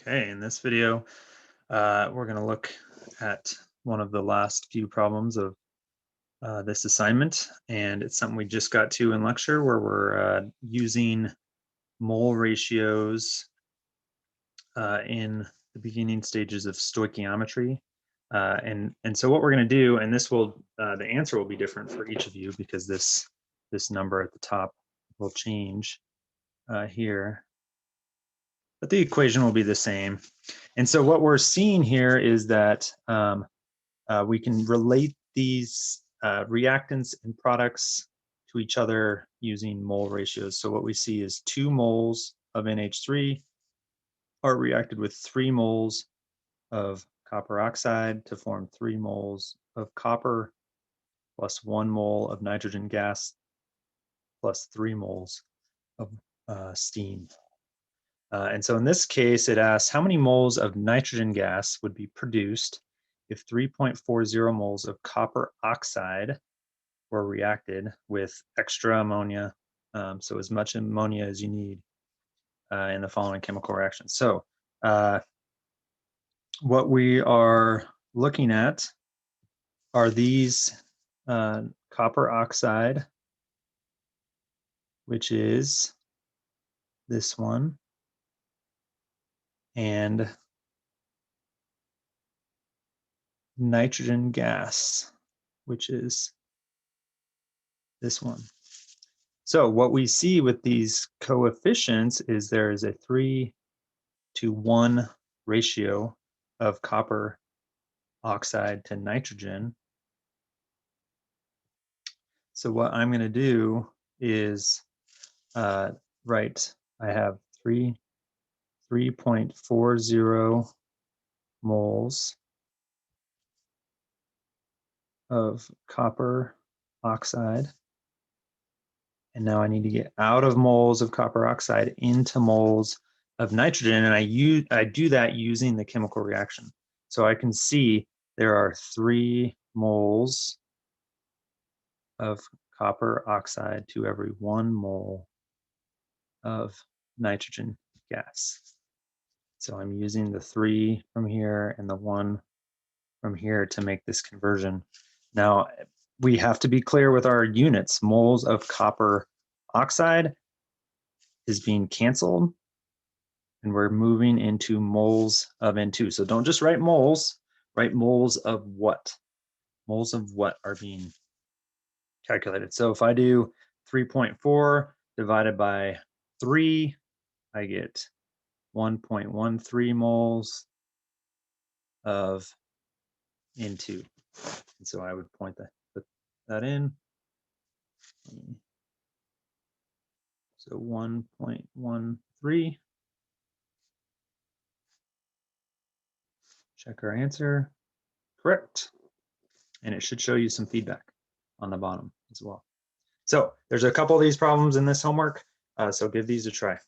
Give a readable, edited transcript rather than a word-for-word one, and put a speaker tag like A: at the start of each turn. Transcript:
A: Okay, in this video, we're going to look at one of the last few problems of this assignment, and it's something we just got to in lecture where we're using mole ratios in the beginning stages of stoichiometry. And so what we're going to do, and this will, the answer will be different for each of you because this number at the top will change here, but the equation will be the same. And so what we're seeing here is that we can relate these reactants and products to each other using mole ratios. So what we see is 2 moles of NH3 are reacted with 3 moles of copper oxide to form 3 moles of copper plus 1 mole of nitrogen gas plus 3 moles of steam. And so in this case, it asks how many moles of nitrogen gas would be produced if 3.40 moles of copper oxide were reacted with extra ammonia, so as much ammonia as you need in the following chemical reaction. So what we are looking at are these copper oxide, which is this one, and nitrogen gas, which is this one. So what we see with these coefficients is there is a 3:1 ratio of copper oxide to nitrogen. So what I'm going to do is write, I have 3.40 moles of copper oxide. And now I need to get out of moles of copper oxide into moles of nitrogen, and I do that using the chemical reaction. So I can see there are 3 moles of copper oxide to every 1 mole of nitrogen gas. So I'm using the 3 from here and the 1 from here to make this conversion. Now, we have to be clear with our units. Moles of copper oxide is being canceled, and we're moving into moles of N2. So don't just write moles, write moles of what? Moles of what are being calculated. So if I do 3.4 divided by 3, I get 1.13 moles of N2. And so I would put that in. So 1.13. Check our answer. Correct. And it should show you some feedback on the bottom as well. So there's a couple of these problems in this homework, so give these a try.